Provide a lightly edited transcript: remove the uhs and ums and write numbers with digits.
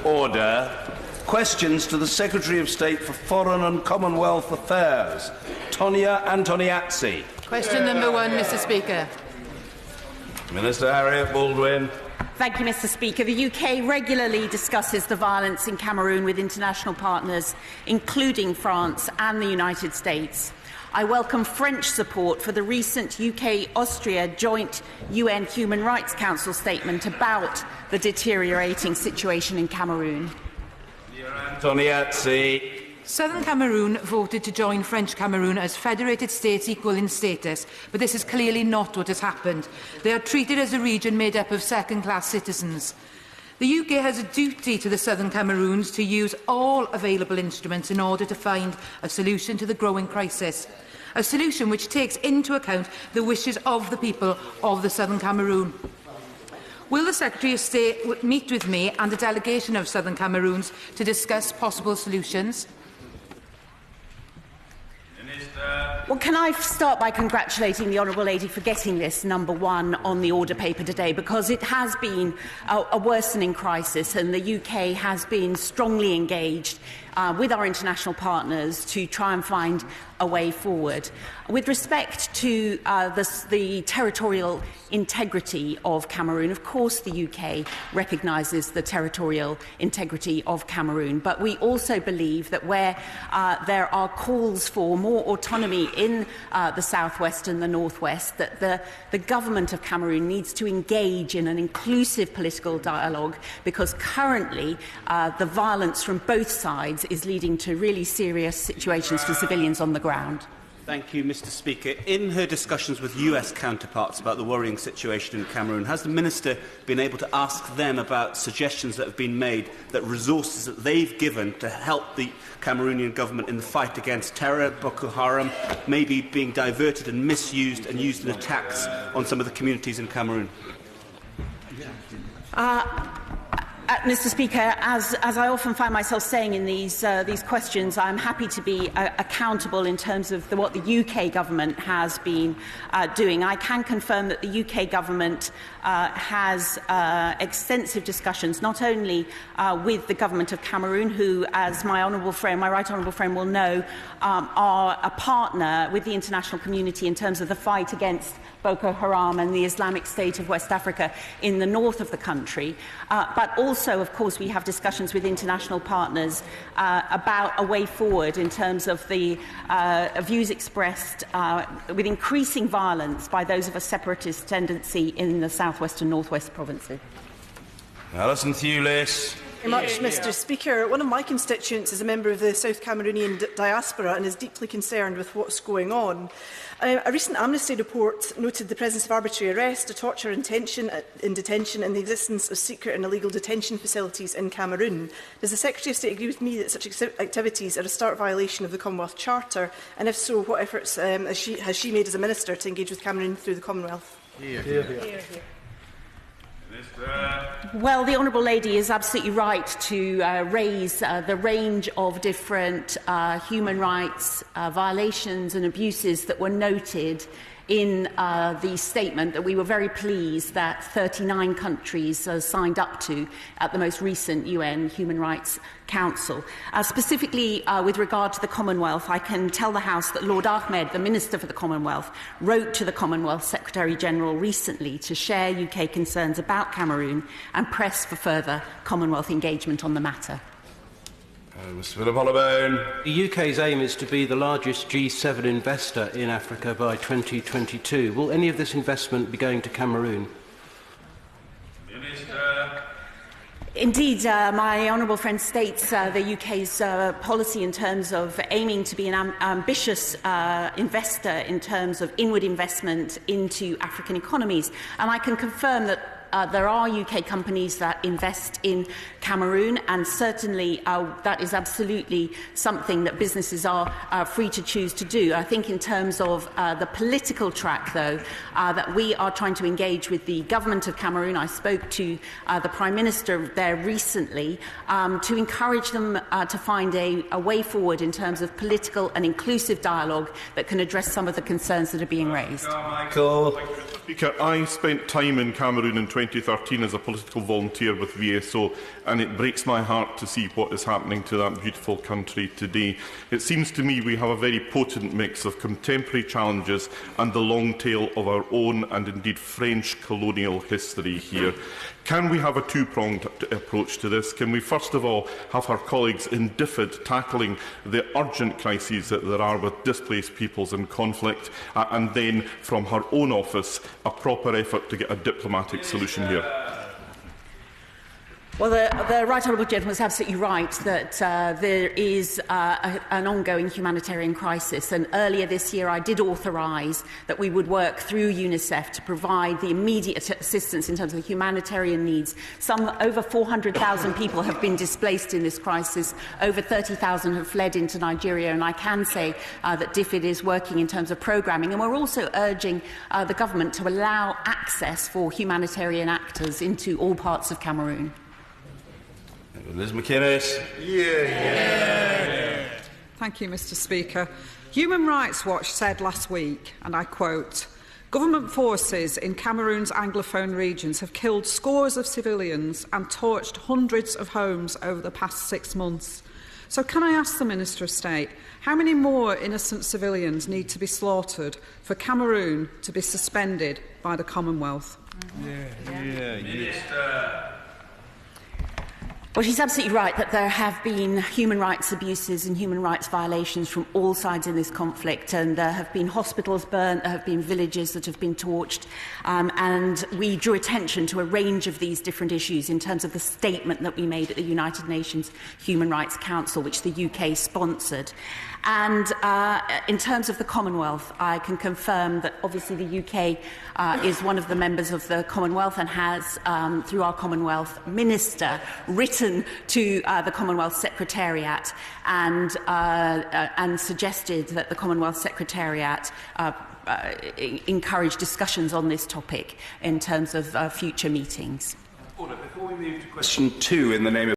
Order. Questions to the Secretary of State for Foreign and Commonwealth Affairs, Tonia Antoniazzi. Question number 1, Mr. Speaker. Minister Harriet Baldwin. Thank you, Mr. Speaker. The UK regularly discusses the violence in Cameroon with international partners, including France and the United States. I welcome French support for the recent UK-Austria joint UN Human Rights Council statement about the deteriorating situation in Cameroon. Antoniazzi. Southern Cameroon voted to join French Cameroon as federated states equal in status, but this is clearly not what has happened. They are treated as a region made up of second-class citizens. The UK has a duty to the Southern Cameroons to use all available instruments in order to find a solution to the growing crisis, a solution which takes into account the wishes of the people of the Southern Cameroon. Will the Secretary of State meet with me and a delegation of Southern Cameroons to discuss possible solutions? Well, can I start by congratulating the Honourable Lady for getting this number 1 on the order paper today, because it has been a worsening crisis and the UK has been strongly engaged with our international partners to try and find a way forward. With respect to the territorial integrity of Cameroon, of course the UK recognises the territorial integrity of Cameroon, but we also believe that where there are calls for more autonomy in the southwest and the northwest, that the government of Cameroon needs to engage in an inclusive political dialogue, because currently the violence from both sides is leading to really serious situations for civilians on the ground. Thank you, Mr. Speaker. In her discussions with US counterparts about the worrying situation in Cameroon, has the Minister been able to ask them about suggestions that have been made, that resources that they've given to help the Cameroonian government in the fight against terror, Boko Haram, may be being diverted and misused and used in attacks on some of the communities in Cameroon? Mr. Speaker, as I often find myself saying in these questions, I'm happy to be accountable in terms of what the UK government has been doing. I can confirm that the UK government has extensive discussions, not only with the government of Cameroon, who, as my right honourable friend will know, are a partner with the international community in terms of the fight against Boko Haram and the Islamic State of West Africa in the north of the country. But also, of course, we have discussions with international partners about a way forward in terms of the views expressed with increasing violence by those of a separatist tendency in the southwest and northwest provinces. Alison Thewlis. Thank you much, Mr. Speaker. One of my constituents is a member of the South Cameroonian diaspora and is deeply concerned with what's going on. A recent Amnesty report noted the presence of arbitrary arrest, torture in detention and the existence of secret and illegal detention facilities in Cameroon. Does the Secretary of State agree with me that such activities are a stark violation of the Commonwealth Charter? And if so, what efforts has she made as a Minister to engage with Cameroon through the Commonwealth? Hear, hear. Hear, hear. Well, the Honourable Lady is absolutely right to raise the range of different human rights violations and abuses that were noted in the statement that we were very pleased that 39 countries signed up to at the most recent UN Human Rights Council. Specifically with regard to the Commonwealth, I can tell the House that Lord Ahmed, the Minister for the Commonwealth, wrote to the Commonwealth Secretary-General recently to share UK concerns about Cameroon and press for further Commonwealth engagement on the matter. Mr. Philip Hollowbone. The UK's aim is to be the largest G7 investor in Africa by 2022. Will any of this investment be going to Cameroon? Minister. Indeed, my honourable friend states the UK's policy in terms of aiming to be an ambitious investor in terms of inward investment into African economies. And I can confirm that there are UK companies that invest in Cameroon, and certainly that is absolutely something that businesses are free to choose to do. I think in terms of the political track, though, that we are trying to engage with the government of Cameroon. I spoke to the Prime Minister there recently to encourage them to find a way forward in terms of political and inclusive dialogue that can address some of the concerns that are being raised. Michael. Speaker, I spent time in Cameroon in 2013 as a political volunteer with VSO, and it breaks my heart to see what is happening to that beautiful country today. It seems to me we have a very potent mix of contemporary challenges and the long tail of our own and indeed French colonial history here. Can we have a two-pronged approach to this? Can we first of all have our colleagues in DFID tackling the urgent crises that there are with displaced peoples in conflict, and then from her own office a proper effort to get a diplomatic solution here? Well, the Right Honourable Gentleman is absolutely right that there is an ongoing humanitarian crisis, and earlier this year I did authorise that we would work through UNICEF to provide the immediate assistance in terms of humanitarian needs. Over 400,000 people have been displaced in this crisis, over 30,000 have fled into Nigeria, and I can say that DFID is working in terms of programming, and we're also urging the government to allow access for humanitarian actors into all parts of Cameroon. Liz McInnes. Thank you, Mr. Speaker. Human Rights Watch said last week, and I quote, "Government forces in Cameroon's Anglophone regions have killed scores of civilians and torched hundreds of homes over the past 6 months. So can I ask the Minister of State, how many more innocent civilians need to be slaughtered for Cameroon to be suspended by the Commonwealth?" Minister. Well, she's absolutely right that there have been human rights abuses and human rights violations from all sides in this conflict, and there have been hospitals burnt, there have been villages that have been torched, and we drew attention to a range of these different issues in terms of the statement that we made at the United Nations Human Rights Council, which the UK sponsored. And in terms of the Commonwealth, I can confirm that obviously the UK is one of the members of the Commonwealth and has, through our Commonwealth Minister, written to the Commonwealth Secretariat and suggested that the Commonwealth Secretariat encourage discussions on this topic in terms of future meetings. Order. Before we move to question 2 in the name of